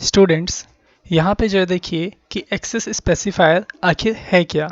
Students, यहाँ पे जरा देखिए कि एक्सेस स्पेसिफायर आखिर है क्या।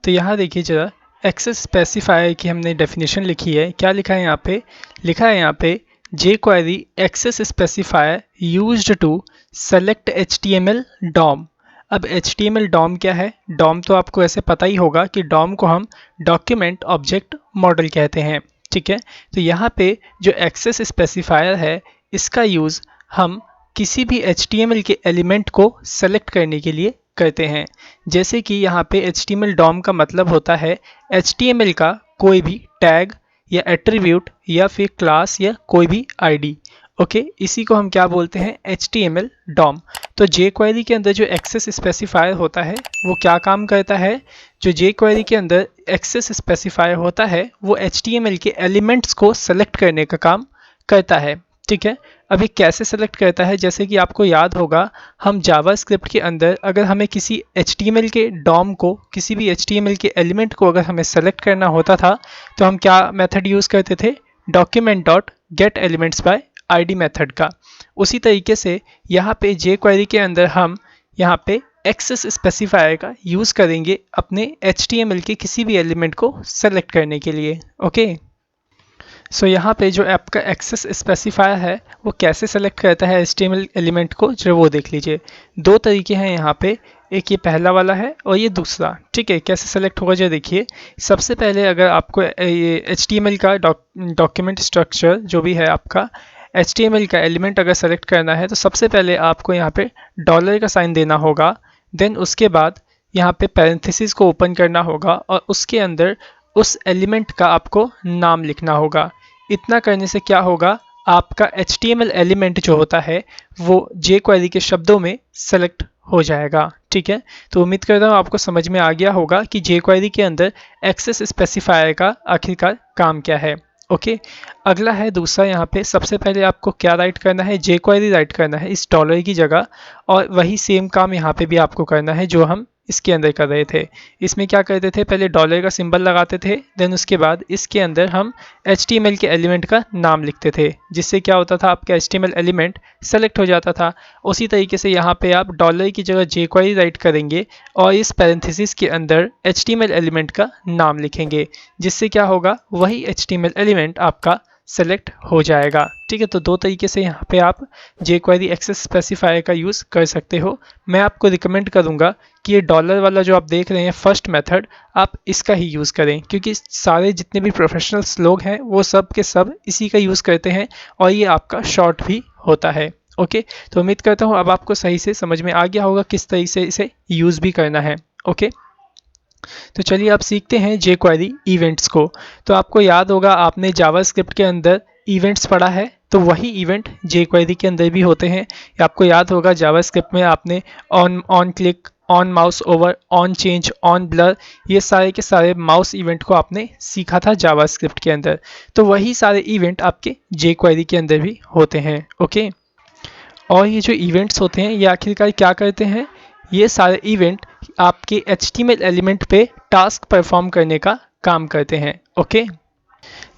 तो यहाँ देखिए जरा, एक्सेस स्पेसिफायर की हमने डेफिनेशन लिखी है। क्या लिखा है यहाँ पे? लिखा है यहाँ पे jQuery access specifier used to select HTML DOM. अब HTML डॉम क्या है? डॉम तो आपको ऐसे पता ही होगा कि डॉम को हम डॉक्यूमेंट ऑब्जेक्ट मॉडल कहते हैं। ठीक है, तो यहाँ पे जो एक्सेस स्पेसिफायर है इसका यूज़ हम किसी भी HTML के एलिमेंट को सेलेक्ट करने के लिए करते हैं। जैसे कि यहाँ पे HTML डॉम का मतलब होता है HTML का कोई भी टैग या एट्रीब्यूट या फिर क्लास या कोई भी आईडी। ओके, इसी को हम क्या बोलते हैं? HTML Dom. तो jQuery के अंदर जो एक्सेस स्पेसिफायर होता है वो क्या काम करता है? जो jQuery के अंदर एक्सेस स्पेसिफायर होता है वो HTML के एलिमेंट्स को सेलेक्ट करने का काम करता है। ठीक है, अभी कैसे सेलेक्ट करता है? जैसे कि आपको याद होगा, हम जावास्क्रिप्ट के अंदर अगर हमें किसी HTML के डॉम को, किसी भी HTML के एलिमेंट को अगर हमें सेलेक्ट करना होता था तो हम क्या मेथड यूज़ करते थे? Document dot gate elements bye ID method का। उसी तरीके से यहाँ पे jQuery के अंदर हम यहाँ पे एक्सेस स्पेसिफायर का यूज़ करेंगे अपने HTML के किसी भी एलिमेंट को सेलेक्ट करने के लिए। ओके, सो यहाँ पे जो आपका एक्सेस स्पेसिफायर है वो कैसे सेलेक्ट करता है HTML एलिमेंट को, जो वो देख लीजिए। दो तरीके हैं यहाँ पे, एक ये पहला वाला है और ये दूसरा। ठीक है, कैसे सेलेक्ट होगा जो देखिए। सबसे पहले अगर आपको ये HTML का डॉक्यूमेंट स्ट्रक्चर जो भी है आपका HTML का एलिमेंट अगर सेलेक्ट करना है तो सबसे पहले आपको यहाँ पे डॉलर का साइन देना होगा। देन उसके बाद यहाँ पे पैरेंथेसिस को ओपन करना होगा और उसके अंदर उस एलिमेंट का आपको नाम लिखना होगा। इतना करने से क्या होगा? आपका HTML एलिमेंट जो होता है वो jQuery के शब्दों में सेलेक्ट हो जाएगा। ठीक है, तो उम्मीद करता हूँ आपको समझ में आ गया होगा कि jQuery के अंदर एक्सेस स्पेसिफायर का आखिरकार काम क्या है। ओके, अगला है दूसरा। यहाँ पे सबसे पहले आपको क्या राइट करना है? jQuery राइट करना है इस डॉलर की जगह, और वही सेम काम यहाँ पे भी आपको करना है जो हम इसके अंदर कर रहे थे। इसमें क्या करते थे? पहले डॉलर का सिंबल लगाते थे, देन उसके बाद इसके अंदर हम HTML के एलिमेंट का नाम लिखते थे, जिससे क्या होता था? आपका HTML एलिमेंट सेलेक्ट हो जाता था। उसी तरीके से यहाँ पे आप डॉलर की जगह jQuery राइट करेंगे और इस पैरेंथेसिस के अंदर HTML एलिमेंट का नाम लिखेंगे, जिससे क्या होगा? वही HTML एलिमेंट आपका सेलेक्ट हो जाएगा। ठीक है, तो दो तरीके से यहाँ पे आप jQuery एक्सेस स्पेसिफायर का यूज़ कर सकते हो। मैं आपको रिकमेंड करूँगा कि ये डॉलर वाला जो आप देख रहे हैं फर्स्ट मेथड, आप इसका ही यूज़ करें, क्योंकि सारे जितने भी प्रोफेशनल्स लोग हैं वो सब के सब इसी का यूज़ करते हैं और ये आपका शॉर्ट भी होता है। ओके, तो उम्मीद करता हूँ अब आपको सही से समझ में आ गया होगा किस तरीके से इसे यूज़ भी करना है। ओके, तो चलिए अब सीखते हैं jQuery इवेंट्स को। तो आपको याद होगा, आपने जावास्क्रिप्ट के अंदर इवेंट्स पढ़ा है, तो वही इवेंट jQuery के अंदर भी होते हैं। आपको याद होगा जावास्क्रिप्ट में आपने on click, on mouse over, on change, on blur, ये सारे के सारे माउस इवेंट को आपने सीखा था जावास्क्रिप्ट के अंदर। तो वही सारे इवेंट आपके jQuery के अंदर भी होते हैं। ओके, और ये जो इवेंट्स होते हैं ये आखिरकार क्या करते हैं? ये सारे इवेंट आपके HTML एलिमेंट पे टास्क परफॉर्म करने का काम करते हैं। ओके,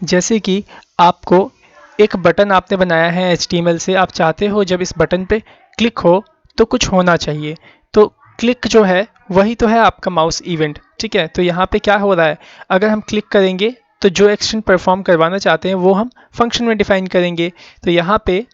जैसे कि आपको एक बटन आपने बनाया है HTML से, आप चाहते हो जब इस बटन पे क्लिक हो तो कुछ होना चाहिए। तो क्लिक जो है वही तो है आपका माउस इवेंट। ठीक है, तो यहाँ पे क्या हो रहा है? अगर हम क्लिक करेंगे तो जो एक्शन परफॉर्म करवाना चाहते हैं वो हम फंक्शन में डिफाइन करेंगे। तो यहाँ पे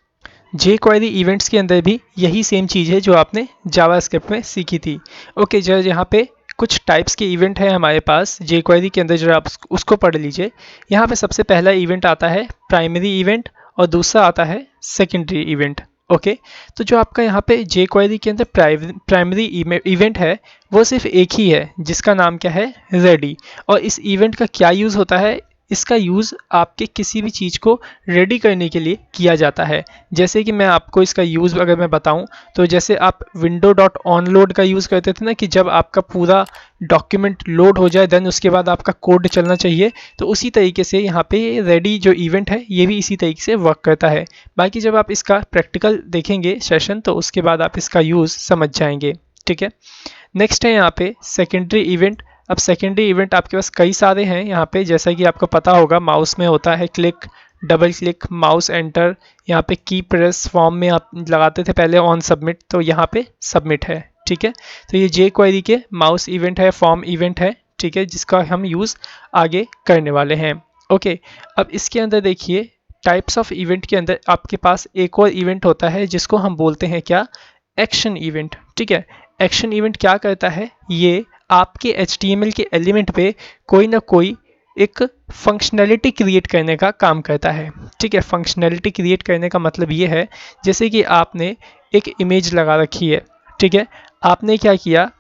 jQuery इवेंट्स के अंदर भी यही सेम चीज़ है जो आपने जावास्क्रिप्ट में सीखी थी। ओके, जो यहाँ पे कुछ टाइप्स के इवेंट है हमारे पास jQuery के अंदर, जो आप उसको पढ़ लीजिए। यहाँ पे सबसे पहला इवेंट आता है प्राइमरी इवेंट और दूसरा आता है सेकेंडरी इवेंट। ओके, तो जो आपका यहाँ पे jQuery के अंदर प्राइमरी इवेंट है वो सिर्फ एक ही है, जिसका नाम क्या है? रेडी। और इस इवेंट का क्या यूज़ होता है? इसका यूज़ आपके किसी भी चीज़ को रेडी करने के लिए किया जाता है। जैसे कि मैं आपको इसका यूज़ अगर मैं बताऊं, तो जैसे आप विंडो डॉट ऑनलोड का यूज़ करते थे ना, कि जब आपका पूरा डॉक्यूमेंट लोड हो जाए देन उसके बाद आपका कोड चलना चाहिए, तो उसी तरीके से यहाँ पे रेडी जो इवेंट है ये भी इसी तरीके से वर्क करता है। बाकी जब आप इसका प्रैक्टिकल देखेंगे सेशन तो उसके बाद आप इसका यूज़ समझ जाएंगे। ठीक है, नेक्स्ट है यहाँ पे सेकेंडरी इवेंट। अब सेकेंडरी इवेंट आपके पास कई सारे हैं यहाँ पे, जैसा कि आपको पता होगा माउस में होता है click, double click, mouse enter, यहाँ पे की प्रेस फॉर्म में आप लगाते थे पहले ऑन सबमिट, तो यहाँ पे सबमिट है। ठीक है, तो ये जे क्वेरी के माउस इवेंट है, फॉर्म इवेंट है। ठीक है, जिसका हम यूज़ आगे करने वाले हैं। ओके, अब इसके अंदर देखिए टाइप्स ऑफ इवेंट के अंदर आपके पास एक और इवेंट होता है जिसको हम बोलते हैं क्या, एक्शन इवेंट। ठीक है, एक्शन इवेंट क्या करता है, ये आपके HTML के एलिमेंट पे कोई ना कोई एक फंक्शनैलिटी क्रिएट करने का काम करता है। ठीक है, फंक्शनैलिटी क्रिएट करने का मतलब ये है जैसे कि आपने एक इमेज लगा रखी है। ठीक है, आपने क्या किया,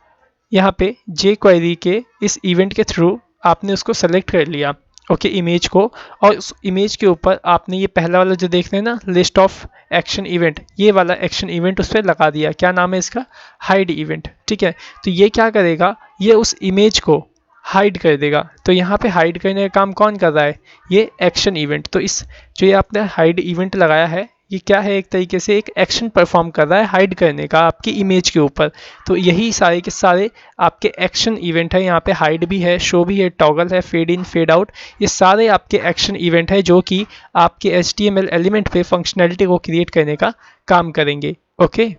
यहाँ पे जे क्वेरी के इस इवेंट के थ्रू आपने उसको सेलेक्ट कर लिया, ओके, इमेज को, और उस इमेज के ऊपर आपने ये पहला वाला जो देख रहे हैं ना, लिस्ट ऑफ एक्शन इवेंट, ये वाला एक्शन इवेंट उस पर लगा दिया। क्या नाम है इसका, हाइड इवेंट। ठीक है, तो ये क्या करेगा, ये उस इमेज को हाइड कर देगा। तो यहाँ पे हाइड करने का काम कौन कर रहा है, ये एक्शन इवेंट। तो इस जो ये आपने हाइड इवेंट लगाया है, ये क्या है, एक तरीके से एक एक्शन परफॉर्म कर रहा है हाइड करने का आपकी इमेज के ऊपर। तो यही सारे के सारे आपके एक्शन इवेंट है। यहाँ पे हाइड भी है, शो भी है, टॉगल है, फेड इन फेड आउट, ये सारे आपके एक्शन इवेंट है जो कि आपके HTML एलिमेंट पे फंक्शनैलिटी को क्रिएट करने का काम करेंगे। ओके,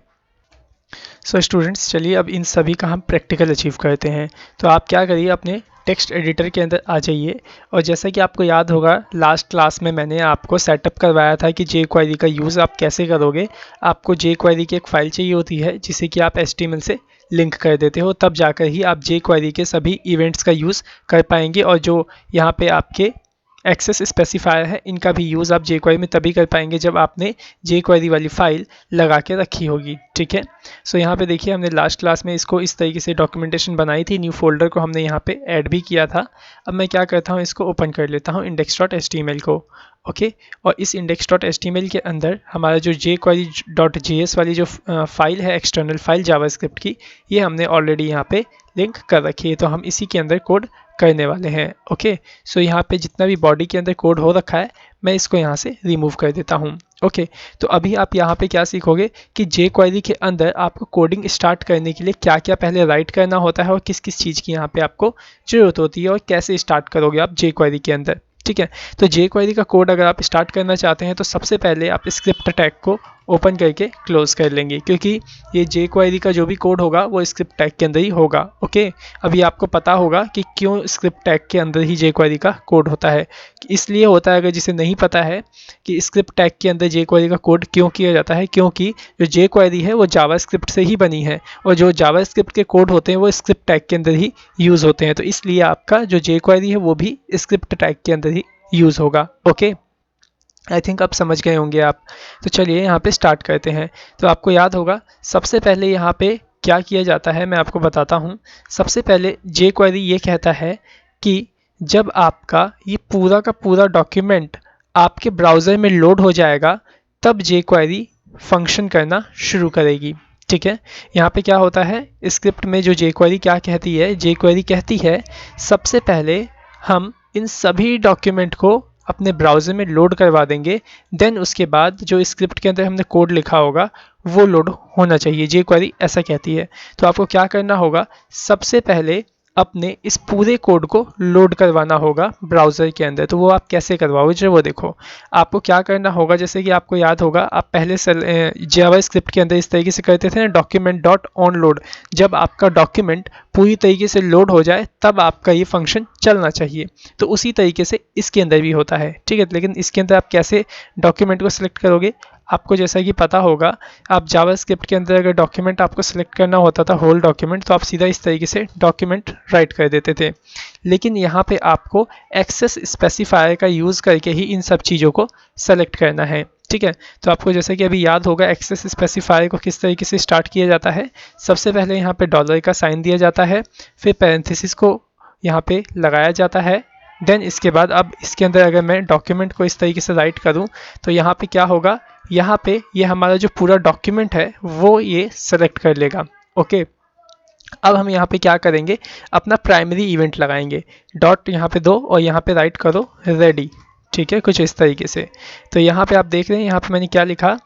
सो स्टूडेंट्स, चलिए अब इन सभी का हम प्रैक्टिकल अचीव करते हैं। तो आप क्या करिए, अपने टेक्स्ट एडिटर के अंदर आ जाइए, और जैसा कि आपको याद होगा लास्ट क्लास में मैंने आपको सेटअप करवाया था कि जे क्वेरी का यूज़ आप कैसे करोगे। आपको जे क्वेरी की एक फ़ाइल चाहिए होती है जिसे कि आप HTML से लिंक कर देते हो, तब जाकर ही आप जे क्वेरी के सभी इवेंट्स का यूज़ कर पाएंगे। और जो यहाँ पे आपके एक्सेस स्पेसिफायर है, इनका भी यूज़ आप जे क्वेरी में तभी कर पाएंगे जब आपने जे क्वेरी वाली फ़ाइल लगा के रखी होगी। ठीक है, सो यहाँ पे देखिए हमने लास्ट क्लास में इसको इस तरीके से डॉक्यूमेंटेशन बनाई थी, न्यू फोल्डर को हमने यहाँ पे ऐड भी किया था। अब मैं क्या करता हूँ, इसको ओपन कर लेता हूँ index.html को। ओके, और इस index.html के अंदर हमारा जो jQuery.js वाली जो फाइल है, एक्सटर्नल फाइल जावास्क्रिप्ट की, ये हमने ऑलरेडी यहाँ पे लिंक कर रखी है। तो हम इसी के अंदर कोड करने वाले हैं। ओके, सो यहाँ पे जितना भी बॉडी के अंदर कोड हो रखा है, मैं इसको यहाँ से रिमूव कर देता हूँ। ओके, तो अभी आप यहाँ पे क्या सीखोगे कि जे क्वेरी के अंदर आपको कोडिंग स्टार्ट करने के लिए क्या क्या पहले राइट करना होता है और किस किस चीज़ की यहाँ पे आपको ज़रूरत होती है, और कैसे स्टार्ट करोगे आप जे क्वेरी के अंदर। ठीक है, तो जे क्वेरी का कोड अगर आप स्टार्ट करना चाहते हैं तो सबसे पहले आप स्क्रिप्ट टैग को ओपन करके क्लोज कर लेंगे, क्योंकि ये जे क्वेरी का जो भी कोड होगा वो स्क्रिप्ट टैग के अंदर ही होगा। ओके, अभी आपको पता होगा कि क्यों स्क्रिप्ट टैग के अंदर ही जे क्वेरी का कोड होता है। इसलिए होता है, अगर जिसे नहीं पता है कि स्क्रिप्ट टैग के अंदर जे क्वेरी का कोड क्यों किया जाता है, क्योंकि जो जे क्वेरी है वो जावास्क्रिप्ट से ही बनी है, और जो जावास्क्रिप्ट के कोड होते हैं वो स्क्रिप्ट टैग के अंदर ही यूज़ होते हैं। तो इसलिए आपका जो जे क्वेरी है वो भी स्क्रिप्ट टैग के अंदर ही यूज़ होगा। ओके, आई थिंक आप समझ गए होंगे आप। तो चलिए यहाँ पे स्टार्ट करते हैं। तो आपको याद होगा सबसे पहले यहाँ पे क्या किया जाता है, मैं आपको बताता हूँ। सबसे पहले जे क्वेरी ये कहता है कि जब आपका ये पूरा का पूरा डॉक्यूमेंट आपके ब्राउज़र में लोड हो जाएगा, तब जे क्वेरी फंक्शन करना शुरू करेगी। ठीक है, यहाँ पे क्या होता है, स्क्रिप्ट में जो जे क्वेरी क्या कहती है, जे क्वेरी कहती है सबसे पहले हम इन सभी डॉक्यूमेंट को अपने ब्राउज़र में लोड करवा देंगे, देन उसके बाद जो स्क्रिप्ट के अंदर हमने कोड लिखा होगा वो लोड होना चाहिए। जे क्वेरी ऐसा कहती है। तो आपको क्या करना होगा, सबसे पहले अपने इस पूरे कोड को लोड करवाना होगा ब्राउज़र के अंदर। तो वो आप कैसे करवाओगे, जो वो देखो, आपको क्या करना होगा, जैसे कि आपको याद होगा आप पहले जावास्क्रिप्ट के अंदर इस तरीके से करते थे ना, डॉक्यूमेंट डॉट ऑन लोड। जब आपका डॉक्यूमेंट पूरी तरीके से लोड हो जाए तब आपका ये फंक्शन चलना चाहिए। तो उसी तरीके से इसके अंदर भी होता है। ठीक है, लेकिन इसके अंदर आप कैसे डॉक्यूमेंट को सिलेक्ट करोगे, आपको जैसा कि पता होगा, आप जावास्क्रिप्ट के अंदर अगर डॉक्यूमेंट आपको सिलेक्ट करना होता था होल डॉक्यूमेंट, तो आप सीधा इस तरीके से डॉक्यूमेंट राइट कर देते थे। लेकिन यहाँ पे आपको एक्सेस स्पेसिफायर का यूज़ करके ही इन सब चीज़ों को सेलेक्ट करना है। ठीक है, तो आपको जैसा कि अभी याद होगा एक्सेस स्पेसिफायर को किस तरीके से स्टार्ट किया जाता है। सबसे पहले यहाँ पे डॉलर का साइन दिया जाता है, फिर पैरेंथेसिस को यहाँ पे लगाया जाता है। देन इसके बाद अब इसके अंदर अगर मैं डॉक्यूमेंट को इस तरीके से राइट करूँ तो यहाँ पे क्या होगा, यहाँ पे ये हमारा जो पूरा डॉक्यूमेंट है वो ये सेलेक्ट कर लेगा। ओके, अब हम यहाँ पे क्या करेंगे, अपना प्राइमरी इवेंट लगाएंगे। डॉट यहाँ पे दो और यहाँ पे राइट करो रेडी। ठीक है, कुछ इस तरीके से। तो यहाँ पे आप देख रहे हैं, यहाँ पे मैंने क्या लिखा,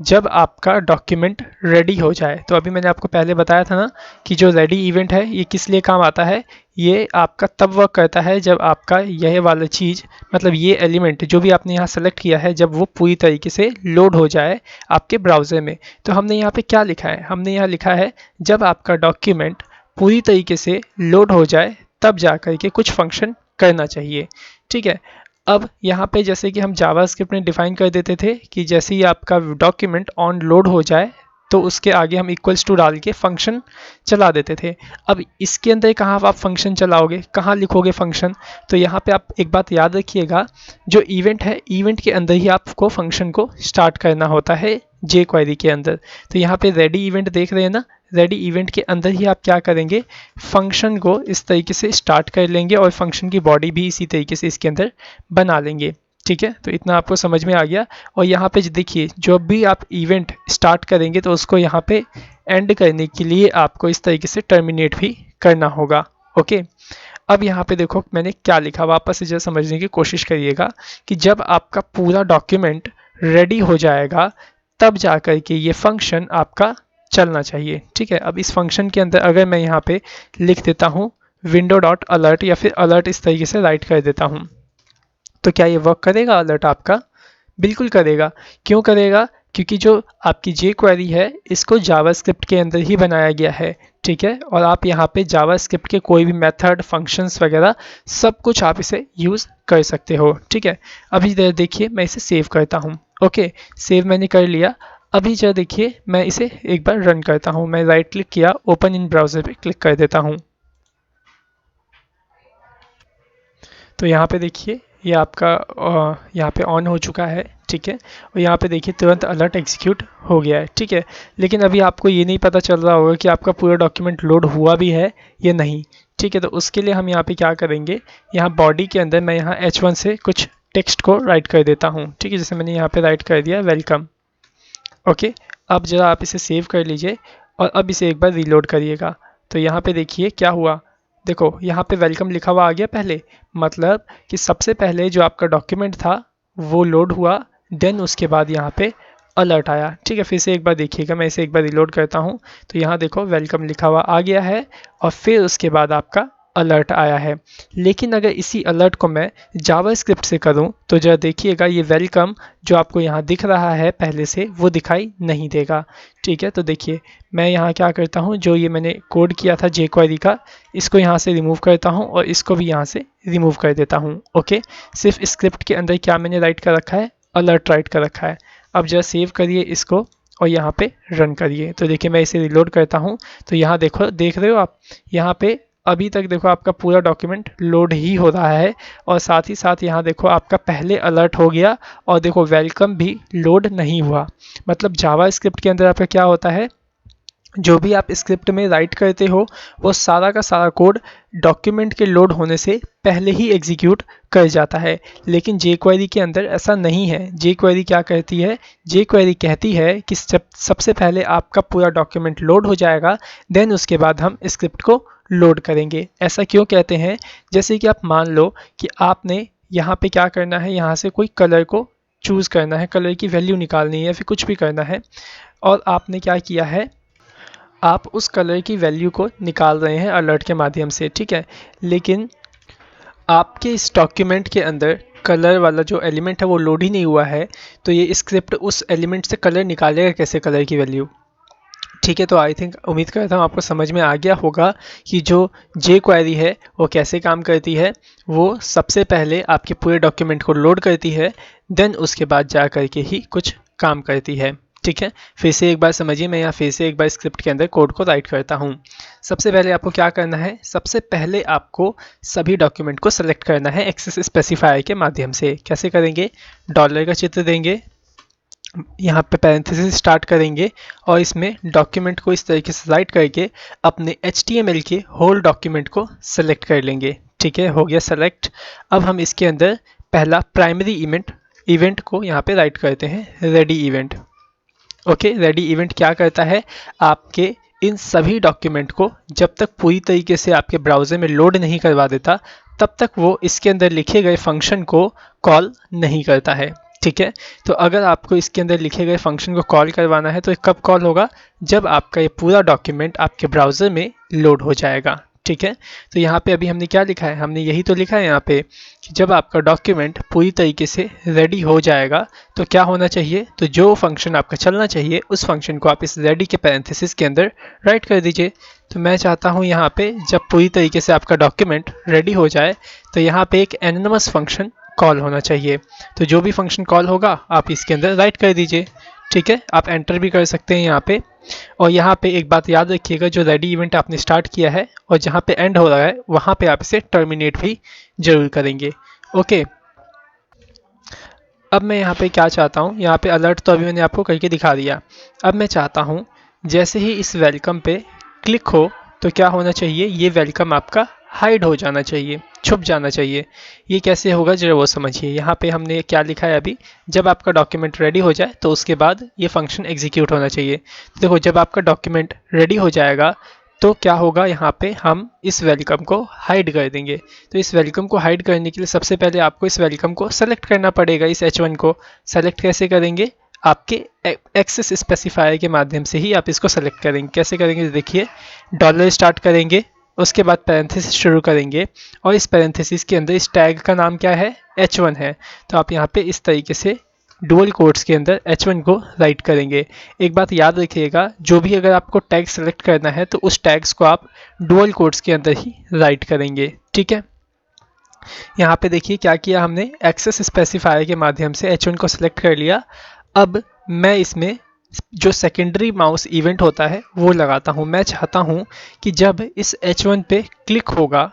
जब आपका डॉक्यूमेंट रेडी हो जाए। तो अभी मैंने आपको पहले बताया था ना कि जो रेडी इवेंट है ये किस लिए काम आता है, ये आपका तब वर्क करता है जब आपका यह वाला चीज़, मतलब ये एलिमेंट जो भी आपने यहाँ सेलेक्ट किया है, जब वो पूरी तरीके से लोड हो जाए आपके ब्राउज़र में। तो हमने यहाँ पे क्या लिखा है, हमने यहाँ लिखा है जब आपका डॉक्यूमेंट पूरी तरीके से लोड हो जाए तब जा कर के कुछ फंक्शन करना चाहिए। ठीक है, अब यहाँ पे जैसे कि हम जावास्क्रिप्ट में डिफाइन कर देते थे कि जैसे ही आपका डॉक्यूमेंट ऑन लोड हो जाए तो उसके आगे हम इक्वल्स टू डाल के फंक्शन चला देते थे। अब इसके अंदर कहाँ आप फंक्शन चलाओगे, कहाँ लिखोगे फंक्शन, तो यहाँ पे आप एक बात याद रखिएगा, जो इवेंट है इवेंट के अंदर ही आपको फंक्शन को स्टार्ट करना होता है जे क्वेरी के अंदर। तो यहाँ पे रेडी इवेंट देख रहे हैं ना, रेडी इवेंट के अंदर ही आप क्या करेंगे, फंक्शन को इस तरीके से स्टार्ट कर लेंगे और फंक्शन की बॉडी भी इसी तरीके से इसके अंदर बना लेंगे। ठीक है, तो इतना आपको समझ में आ गया। और यहाँ पे देखिए जब भी आप इवेंट स्टार्ट करेंगे तो उसको यहाँ पे एंड करने के लिए आपको इस तरीके से टर्मिनेट भी करना होगा। ओके, अब यहाँ पे देखो मैंने क्या लिखा, वापस से जरा समझने की कोशिश करिएगा कि जब आपका पूरा डॉक्यूमेंट रेडी हो जाएगा तब जा कर के ये फंक्शन आपका चलना चाहिए। ठीक है, अब इस फंक्शन के अंदर अगर मैं यहाँ पे लिख देता हूँ विंडो डॉट अलर्ट या फिर अलर्ट इस तरीके से राइट कर देता हूँ, तो क्या ये वर्क करेगा अलर्ट आपका? बिल्कुल करेगा। क्यों करेगा? क्योंकि जो आपकी जे क्वेरी है इसको जावास्क्रिप्ट के अंदर ही बनाया गया है। ठीक है, और आप यहाँ पे जावास्क्रिप्ट के कोई भी मेथड, फंक्शंस वगैरह सब कुछ आप इसे यूज़ कर सकते हो। ठीक है, अभी देखिए मैं इसे सेव करता हूँ। ओके, सेव मैंने कर लिया। अभी जरा देखिए मैं इसे एक बार रन करता हूँ। मैं राइट क्लिक किया, ओपन इन ब्राउज़र पे क्लिक कर देता हूँ। तो यहाँ पे देखिए ये आपका यहाँ पे ऑन हो चुका है। ठीक है, और यहाँ पे देखिए तुरंत अलर्ट एग्जीक्यूट हो गया है। ठीक है, लेकिन अभी आपको ये नहीं पता चल रहा होगा कि आपका पूरा डॉक्यूमेंट लोड हुआ भी है या नहीं। ठीक है, तो उसके लिए हम यहाँ पे क्या करेंगे, यहाँ बॉडी के अंदर मैं यहाँ H1 से कुछ टेक्स्ट को राइट कर देता हूँ। ठीक है, जैसे मैंने यहाँ पे राइट कर दिया वेलकम। ओके, अब जरा आप इसे सेव कर लीजिए और अब इसे एक बार रीलोड करिएगा। तो यहाँ पे देखिए क्या हुआ, देखो यहाँ पे वेलकम लिखा हुआ आ गया पहले, मतलब कि सबसे पहले जो आपका डॉक्यूमेंट था वो लोड हुआ, देन उसके बाद यहाँ पे अलर्ट आया। ठीक है, फिर से एक बार देखिएगा, मैं इसे एक बार रिलोड करता हूँ तो यहाँ देखो वेलकम लिखा हुआ आ गया है और फिर उसके बाद आपका अलर्ट आया है। लेकिन अगर इसी अलर्ट को मैं जावास्क्रिप्ट से करूं तो जरा देखिएगा ये वेलकम जो आपको यहाँ दिख रहा है पहले से वो दिखाई नहीं देगा। ठीक है, तो देखिए मैं यहाँ क्या करता हूँ, जो ये मैंने कोड किया था jQuery का, इसको यहाँ से रिमूव करता हूँ और इसको भी यहाँ से रिमूव कर देता हूँ। ओके, सिर्फ स्क्रिप्ट के अंदर क्या मैंने राइट कर रखा है, अलर्ट राइट कर रखा है। अब जरा सेव करिए इसको और यहाँ पे रन करिए। तो देखिए मैं इसे रिलोड करता हूँ तो यहाँ देखो, देख रहे हो आप यहाँ पे अभी तक देखो आपका पूरा डॉक्यूमेंट लोड ही हो रहा है और साथ ही साथ यहाँ देखो आपका पहले अलर्ट हो गया और देखो वेलकम भी लोड नहीं हुआ। मतलब जावा स्क्रिप्ट के अंदर आपका क्या होता है, जो भी आप स्क्रिप्ट में राइट करते हो वो सारा का सारा कोड डॉक्यूमेंट के लोड होने से पहले ही एग्जीक्यूट कर जाता है। लेकिन jQuery के अंदर ऐसा नहीं है। jQuery क्या कहती है, jQuery कहती है कि सबसे पहले आपका पूरा डॉक्यूमेंट लोड हो जाएगा, देन उसके बाद हम स्क्रिप्ट को लोड करेंगे। ऐसा क्यों कहते हैं, जैसे कि आप मान लो कि आपने यहाँ पे क्या करना है, यहाँ से कोई कलर को चूज़ करना है, कलर की वैल्यू निकालनी है या फिर कुछ भी करना है, और आपने क्या किया है, आप उस कलर की वैल्यू को निकाल रहे हैं अलर्ट के माध्यम से। ठीक है, लेकिन आपके इस डॉक्यूमेंट के अंदर कलर वाला जो एलिमेंट है वो लोड ही नहीं हुआ है, तो ये स्क्रिप्ट उस एलिमेंट से कलर निकालेगा कैसे, कलर की वैल्यू। ठीक है, तो आई थिंक उम्मीद करता हूँ आपको समझ में आ गया होगा कि जो jQuery है वो कैसे काम करती है। वो सबसे पहले आपके पूरे डॉक्यूमेंट को लोड करती है, देन उसके बाद जा कर के ही कुछ काम करती है। ठीक है, फिर से एक बार समझिए, मैं यहाँ फिर से एक बार स्क्रिप्ट के अंदर कोड को राइट करता हूँ। सबसे पहले आपको क्या करना है, सबसे पहले आपको सभी डॉक्यूमेंट को सेलेक्ट करना है एक्सेस स्पेसिफायर के माध्यम से। कैसे करेंगे, डॉलर का चित्र देंगे, यहाँ पे पैरेंथेसिस स्टार्ट करेंगे और इसमें डॉक्यूमेंट को इस तरीके से राइट करके अपने HTML के होल डॉक्यूमेंट को सेलेक्ट कर लेंगे। ठीक है, हो गया सेलेक्ट। अब हम इसके अंदर पहला प्राइमरी इवेंट को यहाँ पे राइट करते हैं, ready event. Okay, ready event क्या करता है, आपके इन सभी डॉक्यूमेंट को जब तक पूरी तरीके से आपके ब्राउज़र में लोड नहीं करवा देता तब तक वो इसके अंदर लिखे गए फंक्शन को कॉल नहीं करता है। ठीक है। तो अगर आपको इसके अंदर लिखे गए फंक्शन को कॉल करवाना है तो ये कब कॉल होगा, जब आपका ये पूरा डॉक्यूमेंट आपके ब्राउज़र में लोड हो जाएगा। ठीक है। तो यहाँ पे अभी हमने क्या लिखा है, हमने यही तो लिखा है यहाँ पे कि जब आपका डॉक्यूमेंट पूरी तरीके से रेडी हो जाएगा तो क्या होना चाहिए, तो जो फंक्शन आपका चलना चाहिए उस फंक्शन को आप इस रेडी के पैरेंथेसिस के अंदर राइट कर दीजिए। तो मैं चाहता हूँ यहाँ पे जब पूरी तरीके से आपका डॉक्यूमेंट रेडी हो जाए तो यहाँ पे एक एनोनिमस फंक्शन कॉल होना चाहिए। तो जो भी फंक्शन कॉल होगा आप इसके अंदर राइट कर दीजिए। ठीक है, आप एंटर भी कर सकते हैं यहाँ पे। और यहाँ पे एक बात याद रखिएगा, जो रेडी इवेंट आपने स्टार्ट किया है और जहाँ पे एंड हो रहा है वहाँ पे आप इसे टर्मिनेट भी जरूर करेंगे। ओके, अब मैं यहाँ पे क्या चाहता हूँ, यहाँ पे अलर्ट तो अभी मैंने आपको करके दिखा दिया। अब मैं चाहता हूँ जैसे ही इस वेलकम पे क्लिक हो तो क्या होना चाहिए, ये वेलकम आपका हाइड हो जाना चाहिए, छुप जाना चाहिए। ये कैसे होगा जरा वो समझिए। यहाँ पे हमने क्या लिखा है अभी, जब आपका डॉक्यूमेंट रेडी हो जाए तो उसके बाद ये फंक्शन एग्जीक्यूट होना चाहिए। देखो जब आपका डॉक्यूमेंट रेडी हो जाएगा तो क्या होगा, यहाँ पे हम इस वेलकम को हाइड कर देंगे। तो इस वेलकम को हाइड करने के लिए सबसे पहले आपको इस वेलकम को सेलेक्ट करना पड़ेगा। इस H1 को सेलेक्ट कैसे करेंगे, आपके एक्सेस स्पेसिफायर के माध्यम से ही आप इसको सेलेक्ट करेंगे। कैसे करेंगे देखिए, डॉलर स्टार्ट करेंगे, उसके बाद पैरेंथेसिस शुरू करेंगे और इस पैरेंथेसिस के अंदर इस टैग का नाम क्या है, H1 है। तो आप यहाँ पे इस तरीके से डुअल कोट्स के अंदर H1 को राइट करेंगे। एक बात याद रखिएगा, जो भी अगर आपको टैग सेलेक्ट करना है तो उस टैग्स को आप डुअल कोट्स के अंदर ही राइट करेंगे। ठीक है, यहाँ पे देखिए क्या किया हमने, एक्सेस स्पेसिफायर के माध्यम से H1 को सिलेक्ट कर लिया। अब मैं इसमें जो सेकेंडरी माउस इवेंट होता है वो लगाता हूँ। मैं चाहता हूँ कि जब इस H1 पे क्लिक होगा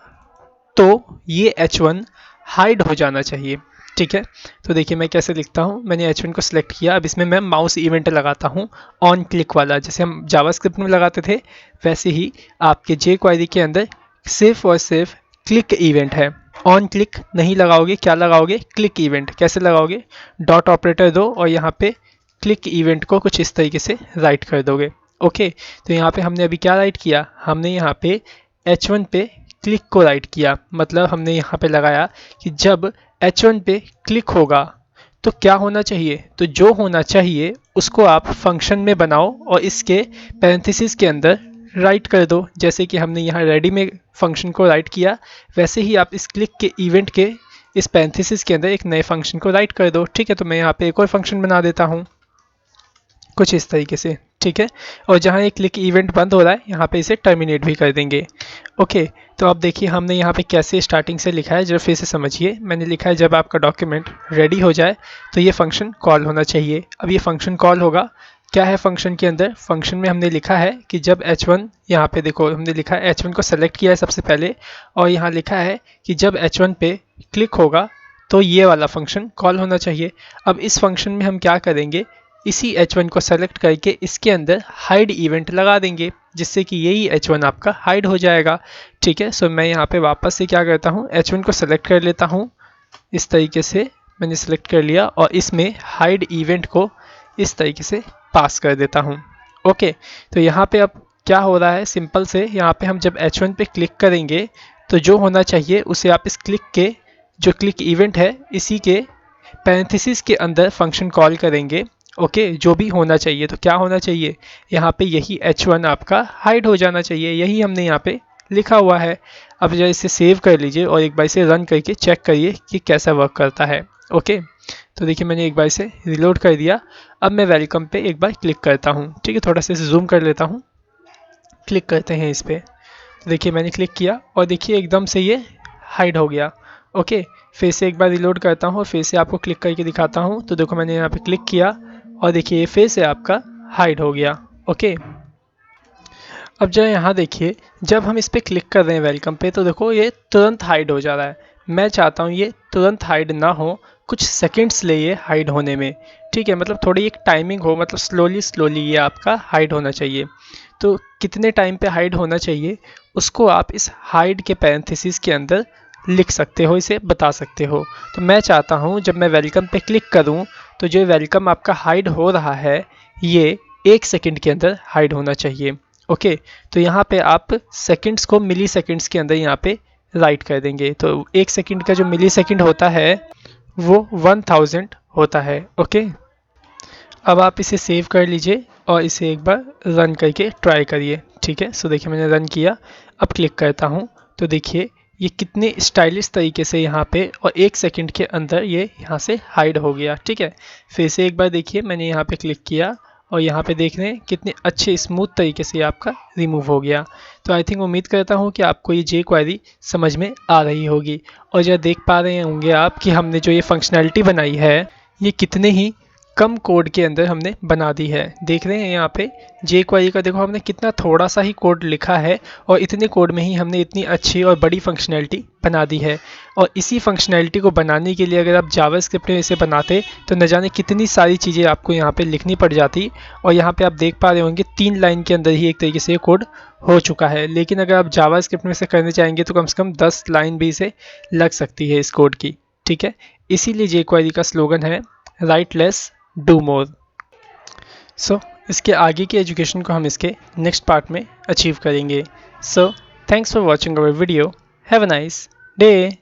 तो ये H1 हाइड हो जाना चाहिए। ठीक है, तो देखिए मैं कैसे लिखता हूँ, मैंने H1 को सिलेक्ट किया। अब इसमें मैं माउस इवेंट लगाता हूँ ऑन क्लिक वाला, जैसे हम जावास्क्रिप्ट में लगाते थे वैसे ही आपके jQuery के अंदर सिर्फ और सिर्फ क्लिक इवेंट है। ऑन क्लिक नहीं लगाओगे, क्या लगाओगे, क्लिक इवेंट। कैसे लगाओगे, डॉट ऑपरेटर दो और यहाँ पे क्लिक इवेंट को कुछ इस तरीके से राइट कर दोगे। ओके, तो यहाँ पे हमने अभी क्या राइट किया, हमने यहाँ पे H1 पे क्लिक को राइट किया। मतलब हमने यहाँ पे लगाया कि जब H1 पे क्लिक होगा तो क्या होना चाहिए, तो जो होना चाहिए उसको आप फंक्शन में बनाओ और इसके पैरेंथेसिस के अंदर राइट कर दो। जैसे कि हमने यहाँ रेडी में फंक्शन को राइट किया वैसे ही आप इस क्लिक के इवेंट के इस पैरेंथेसिस के अंदर एक नए फंक्शन को राइट कर दो। ठीक है, तो मैं यहाँ पे एक और फंक्शन बना देता हूँ कुछ इस तरीके से। ठीक है, और जहाँ ये क्लिक इवेंट बंद हो रहा है यहाँ पे इसे टर्मिनेट भी कर देंगे। ओके, तो अब देखिए हमने यहाँ पे कैसे स्टार्टिंग से लिखा है, जरा फिर से समझिए। मैंने लिखा है जब आपका डॉक्यूमेंट रेडी हो जाए तो ये फंक्शन कॉल होना चाहिए। अब ये फंक्शन कॉल होगा, क्या है फंक्शन के अंदर, फंक्शन में हमने लिखा है कि जब H1, यहाँ पे देखो हमने लिखा है H1 को सेलेक्ट किया है सबसे पहले और यहाँ लिखा है कि जब H1 पे क्लिक होगा तो ये वाला फंक्शन कॉल होना चाहिए। अब इस फंक्शन में हम क्या करेंगे, इसी H1 को सेलेक्ट करके इसके अंदर हाइड इवेंट लगा देंगे जिससे कि यही H1 आपका हाइड हो जाएगा। ठीक है, सो मैं यहाँ पे वापस से क्या करता हूँ, H1 को सेलेक्ट कर लेता हूँ। इस तरीके से मैंने सेलेक्ट कर लिया और इसमें हाइड इवेंट को इस तरीके से पास कर देता हूँ। ओके, तो यहाँ पे अब क्या हो रहा है, सिंपल से यहाँ पे हम जब H1 पे क्लिक करेंगे तो जो होना चाहिए उसे आप इस क्लिक के जो क्लिक इवेंट है इसी के पैरेंथेसिस के अंदर फंक्शन कॉल करेंगे। ओके, जो भी होना चाहिए, तो क्या होना चाहिए यहाँ पे, यही H1 आपका हाइड हो जाना चाहिए, यही हमने यहाँ पे लिखा हुआ है। अब जरा इसे सेव कर लीजिए और एक बार इसे रन करके चेक करिए कि कैसा वर्क करता है। ओके, तो देखिए मैंने एक बार इसे रिलोड कर दिया। अब मैं वेलकम पे एक बार क्लिक करता हूँ। ठीक है, थोड़ा सा इसे जूम कर लेता हूँ, क्लिक करते हैं इस पर। तो देखिए मैंने क्लिक किया और देखिए एकदम से ये हाइड हो गया। ओके, फिर से एक बार रिलोड करता हूँ और फिर से आपको क्लिक करके दिखाता हूँ। तो देखो मैंने यहाँ पे क्लिक किया और देखिए फिर से आपका हाइड हो गया। ओके, अब जरा यहाँ देखिए, जब हम इस पर क्लिक कर रहे हैं वेलकम पे तो देखो ये तुरंत हाइड हो जा रहा है। मैं चाहता हूँ ये तुरंत हाइड ना हो, कुछ सेकंड्स ले ये हाइड होने में। ठीक है, मतलब थोड़ी एक टाइमिंग हो, मतलब स्लोली स्लोली ये आपका हाइड होना चाहिए। तो कितने टाइम पे हाइड होना चाहिए उसको आप इस हाइड के पैरेंथेसिस के अंदर लिख सकते हो, इसे बता सकते हो। तो मैं चाहता हूँ जब मैं वेलकम पे क्लिक करूँ तो जो वेलकम आपका हाइड हो रहा है ये 1 सेकंड के अंदर हाइड होना चाहिए। ओके, तो यहाँ पे आप सेकंड्स को मिली सेकंड्स के अंदर यहाँ पे राइट कर देंगे। तो 1 सेकंड का जो मिली सेकंड होता है वो 1000 होता है। ओके, अब आप इसे सेव कर लीजिए और इसे एक बार रन करके ट्राई करिए। ठीक है, सो देखिए मैंने रन किया, अब क्लिक करता हूँ तो देखिए ये कितने स्टाइलिश तरीके से यहाँ पे और 1 सेकंड के अंदर ये यहाँ से हाइड हो गया। ठीक है, फिर से एक बार देखिए मैंने यहाँ पे क्लिक किया और यहाँ पे देख रहे हैं कितने अच्छे स्मूथ तरीके से आपका रिमूव हो गया। तो आई थिंक उम्मीद करता हूँ कि आपको ये जे क्वेरी समझ में आ रही होगी। और जो देख पा रहे होंगे आप कि हमने जो ये फंक्शनैलिटी बनाई है ये कितने ही कम कोड के अंदर हमने बना दी है। देख रहे हैं यहाँ पे जे क्वेरी का, देखो हमने कितना थोड़ा सा ही कोड लिखा है और इतने कोड में ही हमने इतनी अच्छी और बड़ी फंक्शनैलिटी बना दी है। और इसी फंक्शनैलिटी को बनाने के लिए अगर आप जावास्क्रिप्ट में इसे बनाते तो न जाने कितनी सारी चीज़ें आपको यहाँ पे लिखनी पड़ जाती। और यहाँ पे आप देख पा रहे होंगे 3 लाइन के अंदर ही एक तरीके से ये कोड हो चुका है। लेकिन अगर आप जावास्क्रिप्ट में इसे करने चाहेंगे तो कम से कम 10 लाइन भी इसे लग सकती है इस कोड की। ठीक है, इसीलिए जे क्वेरी का स्लोगन है राइट लेस डू मोर। सो इसके आगे की एजुकेशन को हम इसके नेक्स्ट पार्ट में अचीव करेंगे। So thanks for watching our video. Have a nice day.